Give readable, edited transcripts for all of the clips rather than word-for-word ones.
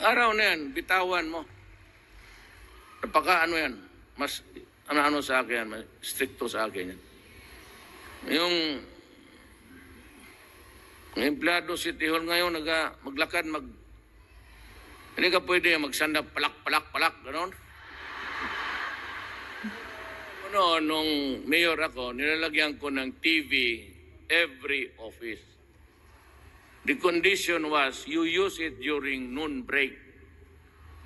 araw na yan, bitawan mo. Napaka ano yan, mas ano sa akin, mas stricto sa akin yan. Yung empleyado City Hall ngayon, maglakad, hindi ka pwede magsanda palak, gano'n. Ano, nung mayor ako, nilalagyan ko ng TV every office. The condition was, you use it during noon break.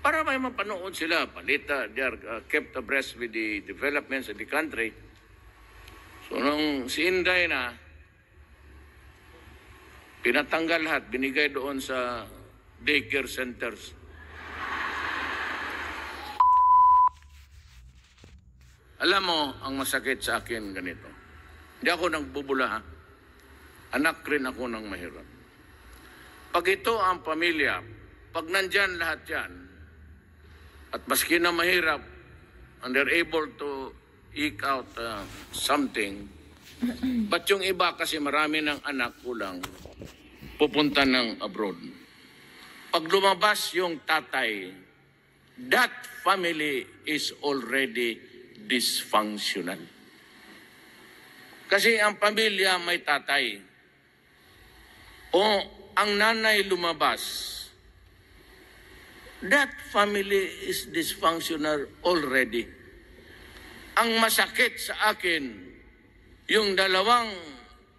Para may mapanood sila, palita, they are kept abreast with the developments of the country. So nung si Inday na, pinatanggal lahat, binigay doon sa daycare centers. Alam mo, ang masakit sa akin ganito. Hindi ako nagbubula, ha? Anak rin ako ng mahirap. Pag ito ang pamilya, pag nandyan lahat yan, at maski na mahirap, and they're able to eke out something, but yung iba kasi marami ng anak kulang, pupunta ng abroad. Pag lumabas yung tatay, that family is already dysfunctional. Kasi ang pamilya may tatay. O ang nanay lumabas, that family is dysfunctional already. Ang masakit sa akin, yung dalawang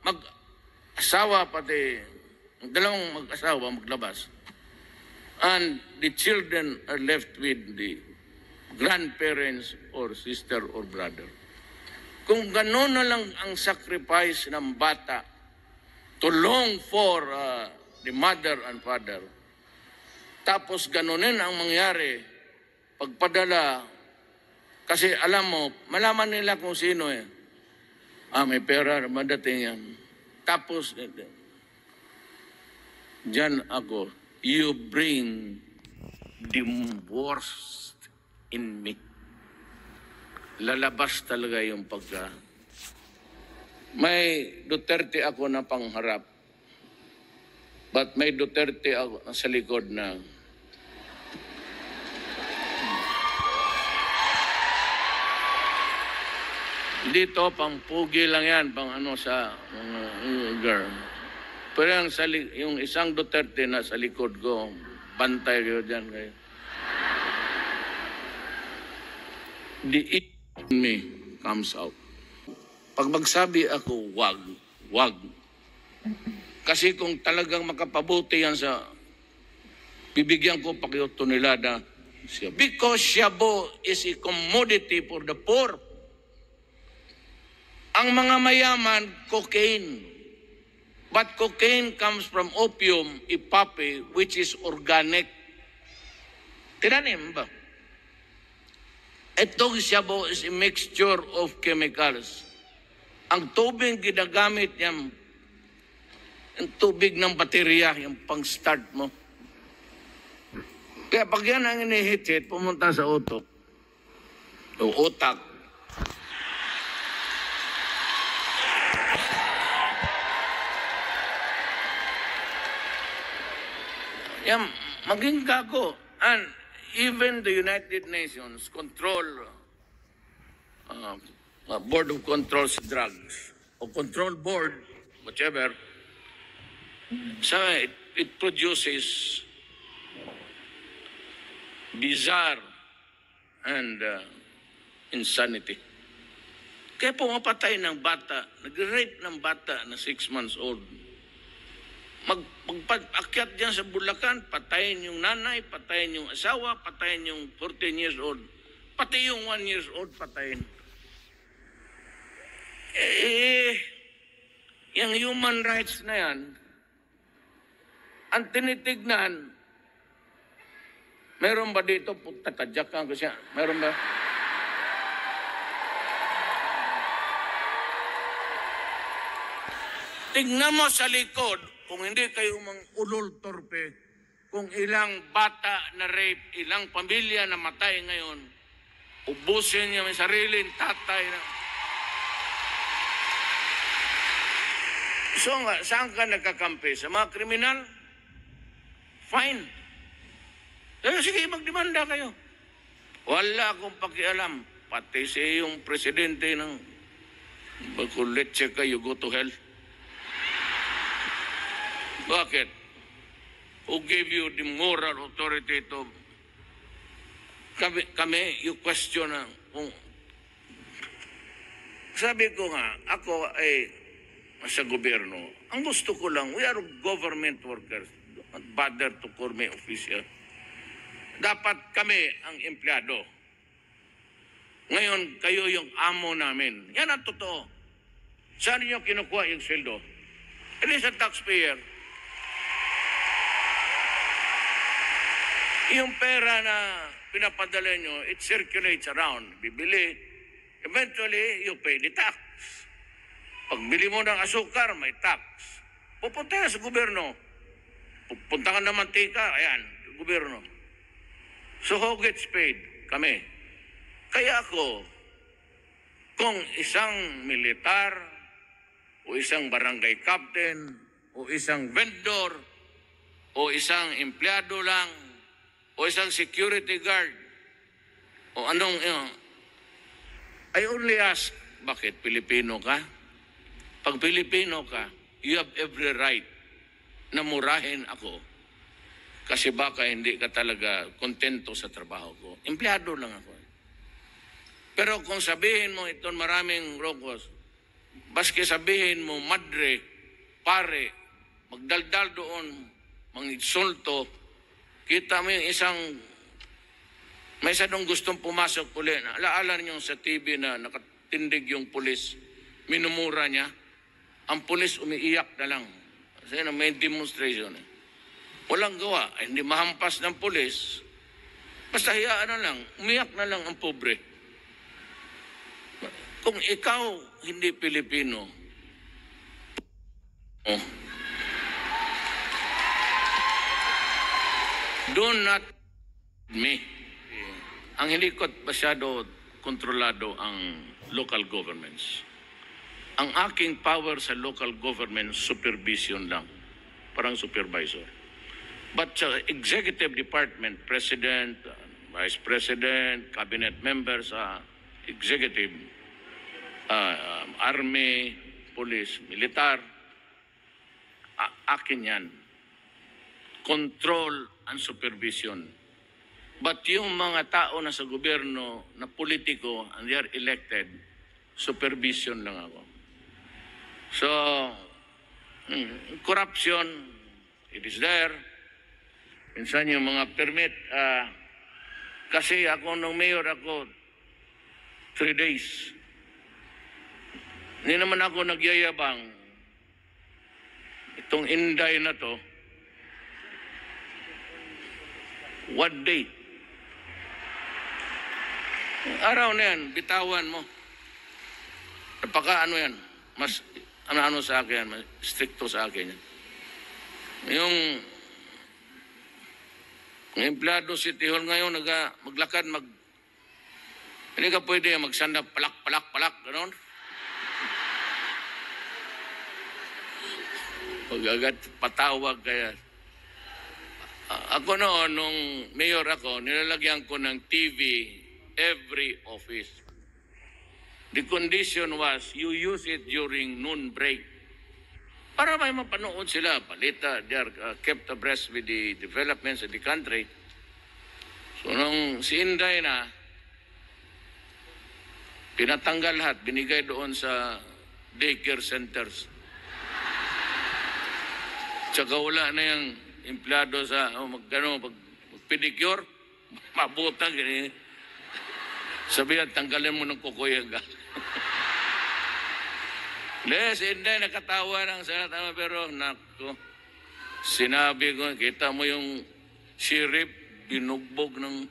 mag-asawa pati, dalawang mag-asawa maglabas, and the children are left with the grandparents or sister or brother. Kung gano'n na lang ang sacrifice ng bata to long for the mother and father, tapos ganonin ang mangyari pagpadala, kasi alam mo, malaman nila kung sino eh. May pera, madating yan. Tapos, dyan ako, you bring the worst in me. Lalabas talaga yung pagka. May Duterte ako na pangharap. But may Duterte ako sa likod na dito, pang pugi lang yan, pang ano sa girl. Pero yung isang Duterte na sa likod ko, bantay kayo dyan kayo. The it in me comes out. Pag magsabi ako, wag. Kasi kung talagang makapabuti yan sa bibigyan ko pakiutonilada siya. Because shabu is a commodity for the poor. Ang mga mayaman, cocaine. But cocaine comes from opium, ipape, which is organic. Tinanim ba? Itong shabu is a mixture of chemicals. Ang tubig ginagamit niya, ang tubig ng baterya, yung pang-start mo. Kaya pag yan ang inihit-hit, pumunta sa utok. O utak. Yan, maging gago. And even the United Nations control Board of Controls Drugs or Control Board, whichever, so it produces bizarre and insanity. Kaya pumapatay ng bata, nag-rape ng bata na 6 months old. Magpag-akyat dyan sa Bulacan, patayin yung nanay, patayin yung asawa, patayin yung 14 years old. Pati yung 1 years old, patayin. Yung human rights na yan, ang tinitignan, meron ba dito, puta kadyakan ko siya, meron ba? Tignan mo sa likod, kung hindi kayo ulol torpe, kung ilang bata na rape, ilang pamilya na matay ngayon, ubusin niya may sariling tatay na. So nga, saan ka nagkakampi? Sa mga kriminal? Fine. Sige, magdemanda kayo. Wala akong pakialam. Pati siya yung presidente ng Bacoletse ka, you go to hell. Bakit? Who gave you the moral authority to... Kami you question na kung... Sabi ko nga, ako ay sa gobyerno. Ang gusto ko lang, we are government workers. Don't bother to call me official. Dapat kami ang empleyado. Ngayon, kayo yung amo namin. Yan ang totoo. Saan niyo kinukuha yung sweldo? It is a taxpayer. Yung pera na pinapadala nyo, it circulates around. Bibili. Eventually, you pay the tax. Pagbili mo ng asukar, may tax. Pupunta na sa gobyerno. Pupunta ka ng mantika, ayan, gobyerno. So who gets paid? Kami. Kaya ako, kung isang militar, o isang barangay captain, o isang vendor, o isang empleyado lang, o isang security guard, o anong, I only ask, bakit Pilipino ka? Pag Pilipino ka, you have every right na murahin ako. Kasi baka hindi ka talaga kontento sa trabaho ko. Empleyado lang ako. Pero kung sabihin mo itong maraming rokos, baski sabihin mo, madre, pare, magdaldal doon, manginsulto, kita mo yung isang, may isa nung gustong pumasok ulit. Alaala niyo sa TV na nakatindig yung pulis, minumura niya, ang pulis umiiyak na lang. Kasi may demonstration eh. Walang gawa, hindi mahampas ng pulis. Basta hiyaan na lang, umiyak na lang ang pobre. Kung ikaw hindi Pilipino, do not me. Ang hindi ko masyado kontrolado ang local governments. Ang aking power sa local government, supervision lang. Parang supervisor. But sa executive department, president, vice president, cabinet members, executive, army, police, militar, akin yan. Control and supervision. But yung mga tao na sa gobyerno, na politiko, and they are elected, supervision lang ako. So, corruption, it is there. Minsan yung mga permit, kasi ako nung mayor ako, 3 days. Hindi naman ako nagyayabang. Itong Inday na to, 1 day. Araw na yan, bitawan mo. Napaka ano yan, mas ano sa akin, mas stricto sa akin yan. Yung empleyado City Hall ngayon, maglakad, hindi ka pwede magsanda palak, gano'n. Pag-agad patawag kaya. Ako noon, nung mayor ako, nilalagyan ko ng TV every office. The condition was, you use it during noon break. Para may mapanood sila, balita, they are kept abreast with the developments in the country. So nung si Inday na, pinatanggal lahat, binigay doon sa daycare centers. Tsaka wala na yung empleyado sa mag-pedicure, mabutang, sabihan, tanggalin mo ng kukuyaga. Les, hindi, nakatawa lang sa tama, pero nako, sinabi ko, kita mo yung sheriff, binugbog ng...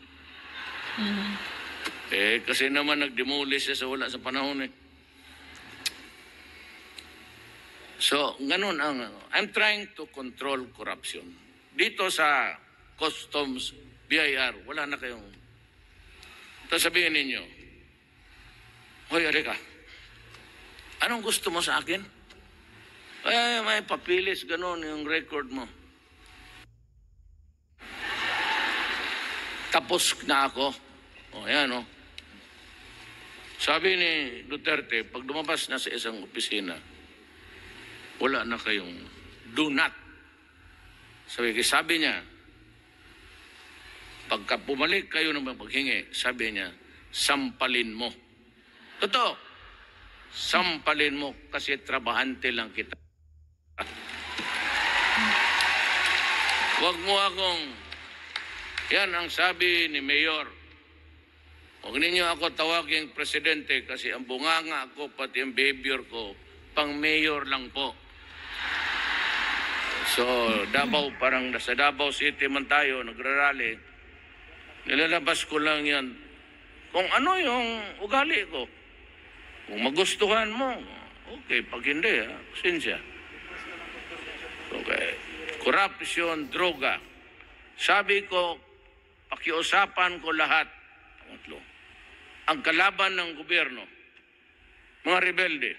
kasi naman nag-demolish siya sa wala sa panahon eh. So, ganun ang... I'm trying to control corruption. Dito sa Customs, BIR, wala na kayong... Tapos sabihin ninyo, hoy, Erika, anong gusto mo sa akin? Ay, may papilis, ganun yung record mo. tapos na ako. O, yan, o. Sabi ni Duterte, pag lumabas na sa isang opisina, wala na kayong do not. Sabi niya, pagka pumalik kayo ng paghingi, sabi niya, sampalin mo. Totoo, sampalin mo kasi trabahante lang kita. Huwag mo akong, yan ang sabi ni Mayor, huwag ninyo ako tawaging presidente kasi ang bunganga ko pati ang behavior ko, pang mayor lang po. So, Davao, parang nasa Davao City man tayo, nagrarally, nilalabas ko lang yan kung ano yung ugali ko. Kung magustuhan mo, okay. Pag hindi, sinsya. Okay. Korupsyon, droga. Sabi ko, pakiusapan ko lahat. Ang kalaban ng gobyerno, mga rebelde,